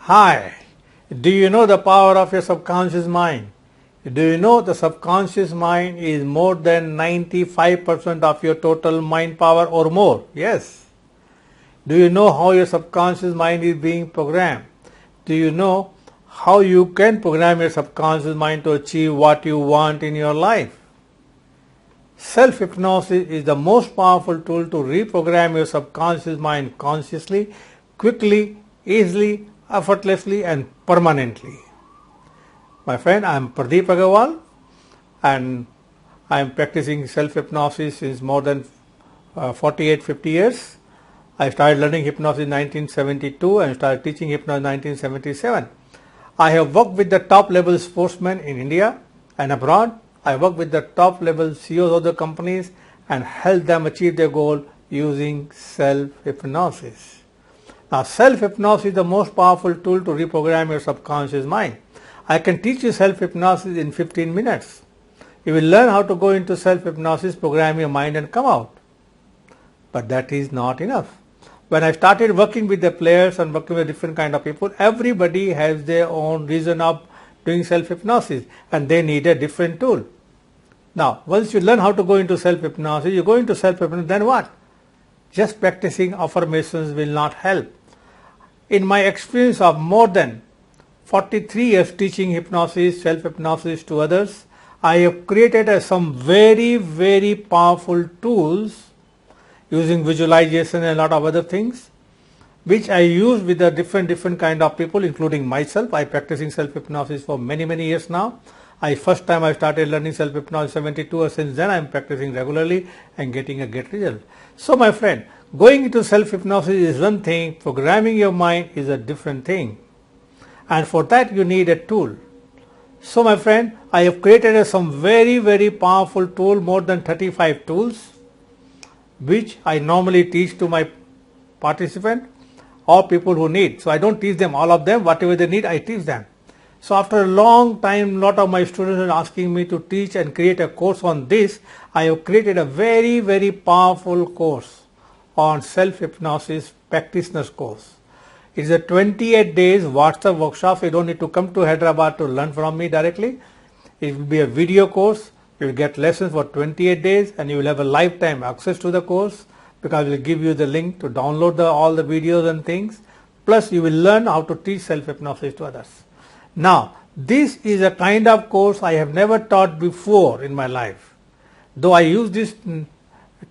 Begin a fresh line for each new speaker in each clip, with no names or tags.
Hi, do you know the power of your subconscious mind? Do you know the subconscious mind is more than 95% of your total mind power or more? Yes. Do you know how your subconscious mind is being programmed? Do you know how you can program your subconscious mind to achieve what you want in your life? Self-hypnosis is the most powerful tool to reprogram your subconscious mind consciously, quickly, easily, effortlessly and permanently. My friend, I am PRADEEP Aggarwal and I am practicing self-hypnosis since more than 48-50 years. I started learning hypnosis in 1972 and started teaching hypnosis in 1977. I have worked with the top level sportsmen in India and abroad. I work with the top level CEOs of the companies and help them achieve their goal using self-hypnosis. Now, self-hypnosis is the most powerful tool to reprogram your subconscious mind. I can teach you self-hypnosis in 15 minutes. You will learn how to go into self-hypnosis, program your mind and come out. But that is not enough. When I started working with the players and working with different kind of people, everybody has their own reason of doing self-hypnosis and they need a different tool. Now, once you learn how to go into self-hypnosis, you go into self-hypnosis, then what? Just practicing affirmations will not help. In my experience of more than 43 years teaching hypnosis, self-hypnosis to others, I have created some very, very powerful tools using visualization and a lot of other things, which I use with the different kind of people, including myself. I am practicing self-hypnosis for many years now. First time I started learning self-hypnosis 72, and since then I am practicing regularly and getting a great result. So my friend, going into self-hypnosis is one thing, programming your mind is a different thing. And for that you need a tool. So my friend, I have created some very, very powerful tool, more than 35 tools, which I normally teach to my participant or people who need. So I don't teach them all of them, whatever they need I teach them. So after a long time, lot of my students are asking me to teach and create a course on this. I have created a very, very powerful course on self-hypnosis practitioner's course. It is a 28 days WhatsApp workshop. So you don't need to come to Hyderabad to learn from me directly. It will be a video course. You will get lessons for 28 days and you will have a lifetime access to the course because we will give you the link to download all the videos and things. Plus you will learn how to teach self-hypnosis to others. Now, this is a kind of course I have never taught before in my life. Though I use these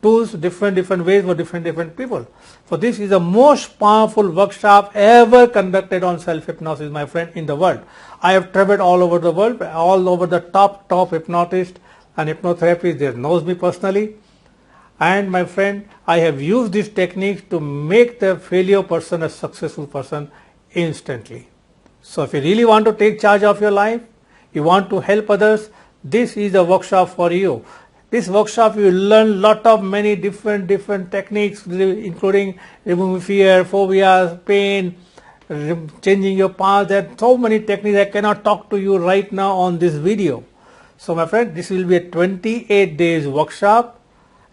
tools different ways for different people. So this is the most powerful workshop ever conducted on self-hypnosis, my friend, in the world. I have traveled all over the world, all over the top hypnotists and hypnotherapists that knows me personally. And my friend, I have used these techniques to make the failure person a successful person instantly. So if you really want to take charge of your life, you want to help others, this is a workshop for you. This workshop you will learn lot of many different techniques, including removing fear, phobias, pain, changing your path. There are so many techniques I cannot talk to you right now on this video. So my friend, this will be a 28 days workshop.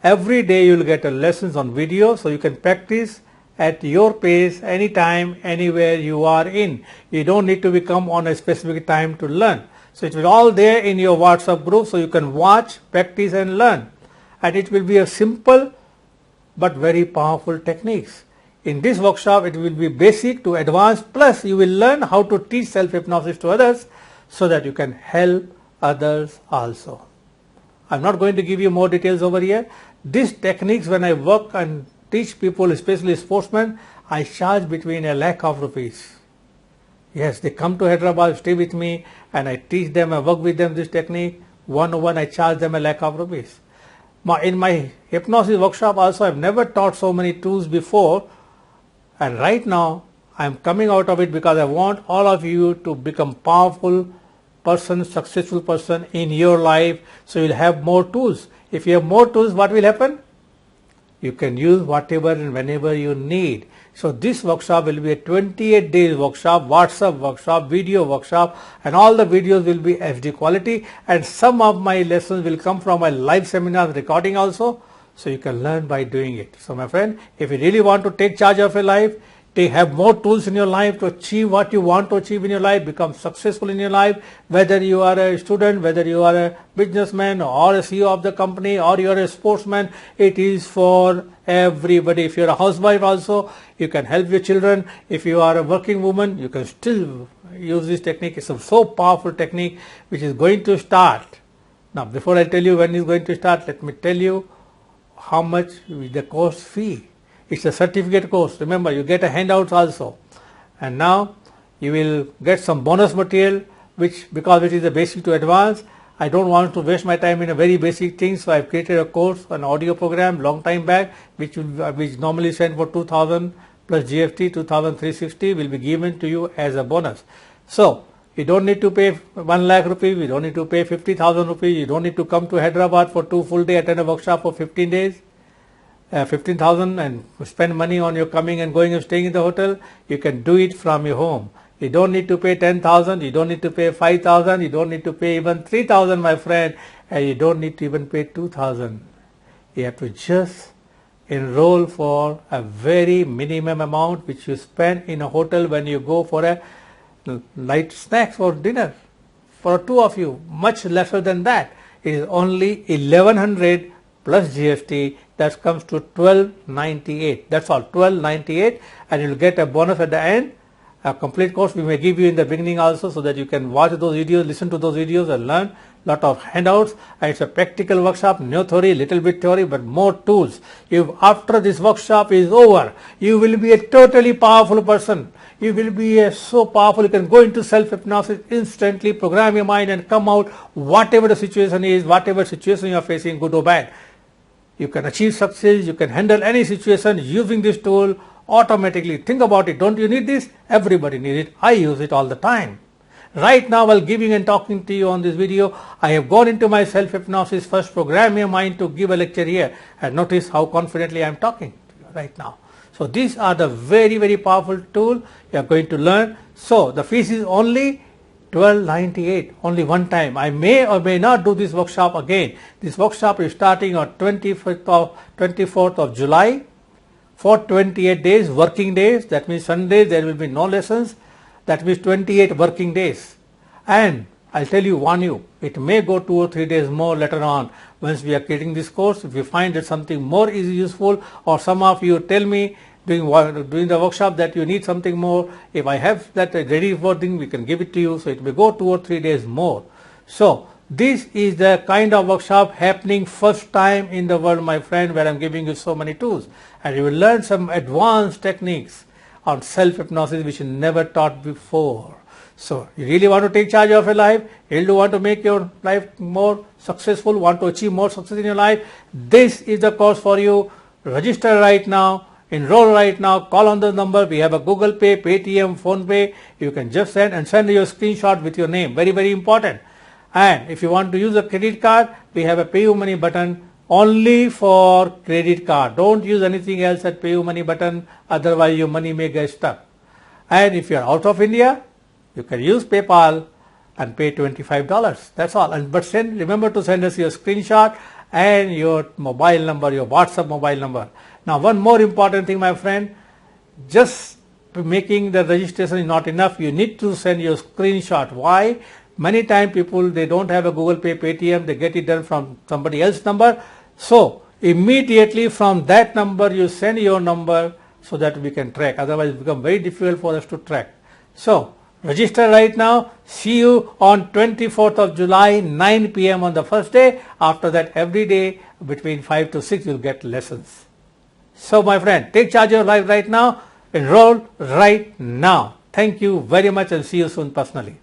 Every day you will get a lessons on video, so you can practice at your pace, anytime, anywhere you are in. You don't need to come on a specific time to learn. So it will all there in your WhatsApp group, so you can watch, practice and learn. And it will be a simple but very powerful techniques. In this workshop, it will be basic to advanced, plus you will learn how to teach self-hypnosis to others so that you can help others also. I'm not going to give you more details over here. These techniques, when I work and teach people, especially sportsmen, I charge between a lakh of rupees. Yes, they come to Hyderabad, stay with me, and I teach them, I work with them this technique. One-on-one, I charge them a lakh of rupees. In my hypnosis workshop also, I've never taught so many tools before. And right now, I'm coming out of it because I want all of you to become powerful person, successful person in your life. So you'll have more tools. If you have more tools, what will happen? You can use whatever and whenever you need. So this workshop will be a 28 days workshop, WhatsApp workshop, video workshop, and all the videos will be HD quality, and some of my lessons will come from my live seminars recording also, so you can learn by doing it. So my friend, if you really want to take charge of your life, to have more tools in your life to achieve what you want to achieve in your life, become successful in your life, whether you are a student, whether you are a businessman or a CEO of the company or you are a sportsman. It is for everybody. If you are a housewife also, you can help your children. If you are a working woman, you can still use this technique. It's a so powerful technique which is going to start. Now, before I tell you when it's going to start, let me tell you how much is the course fee. It's a certificate course. Remember, you get a handout also. And now you will get some bonus material, because it is a basic to advanced. I don't want to waste my time in a very basic thing, so I've created a course, an audio program long time back, which normally sent for 2000 plus GST, 2360 will be given to you as a bonus. So you don't need to pay 1 lakh rupees, you don't need to pay 50,000 rupees, you don't need to come to Hyderabad for 2 full days, attend a workshop for 15 days. 15,000 and spend money on your coming and going and staying in the hotel. You can do it from your home. You don't need to pay 10,000, you don't need to pay 5,000, you don't need to pay even 3,000, my friend, and you don't need to even pay 2,000. You have to just enroll for a very minimum amount which you spend in a hotel when you go for a light snacks or dinner for 2 of you, much lesser than that. It is only 1100 plus GST. That comes to 1298. That's all, 1298, and you'll get a bonus at the end. A complete course we may give you in the beginning also, so that you can watch those videos, listen to those videos and learn lot of handouts. And it's a practical workshop, no theory, little bit theory, but more tools. After this workshop is over, you will be a totally powerful person. You will be so powerful, you can go into self-hypnosis instantly, program your mind and come out whatever the situation is, whatever situation you are facing, good or bad. You can achieve success, you can handle any situation using this tool automatically. Think about it. Don't you need this? Everybody needs it. I use it all the time. Right now, while giving and talking to you on this video, I have gone into my self-hypnosis first, program your mind to give a lecture here, and notice how confidently I am talking to you right now. So these are the very, very powerful tool you are going to learn. So the fees is only 1298, only one time. I may or may not do this workshop again. This workshop is starting on 24th of July for 28 days, working days. That means Sundays there will be no lessons. That means 28 working days. And I'll tell you, warn you, it may go 2 or 3 days more later on once we are creating this course. If you find that something more is useful, or some of you tell me during the workshop that you need something more, if I have that ready for thing, we can give it to you. So it may go 2 or 3 days more. So this is the kind of workshop happening first time in the world, my friend, where I'm giving you so many tools, and you will learn some advanced techniques on self-hypnosis which you never taught before. So you really want to take charge of your life, you really want to make your life more successful, want to achieve more success in your life, this is the course for you. Register right now, enroll right now, call on the number. We have a Google Pay, Paytm, Phone Pay. You can just send your screenshot with your name. Very, very important. And if you want to use a credit card, we have a Pay You Money button only for credit card. Don't use anything else at Pay You Money button, otherwise your money may get stuck. And if you are out of India, you can use PayPal and pay $25. That's all. But remember to send us your screenshot and your mobile number, your WhatsApp mobile number. Now, one more important thing, my friend, just making the registration is not enough. You need to send your screenshot. Why? Many times people, they don't have a Google Pay, Paytm, they get it done from somebody else's number. So immediately from that number, you send your number so that we can track. Otherwise, it becomes very difficult for us to track. So register right now. See you on 24th of July, 9 p.m. on the first day. After that, every day between 5 to 6, you'll get lessons. So my friend, take charge of your life right now. Enroll right now. Thank you very much and see you soon personally.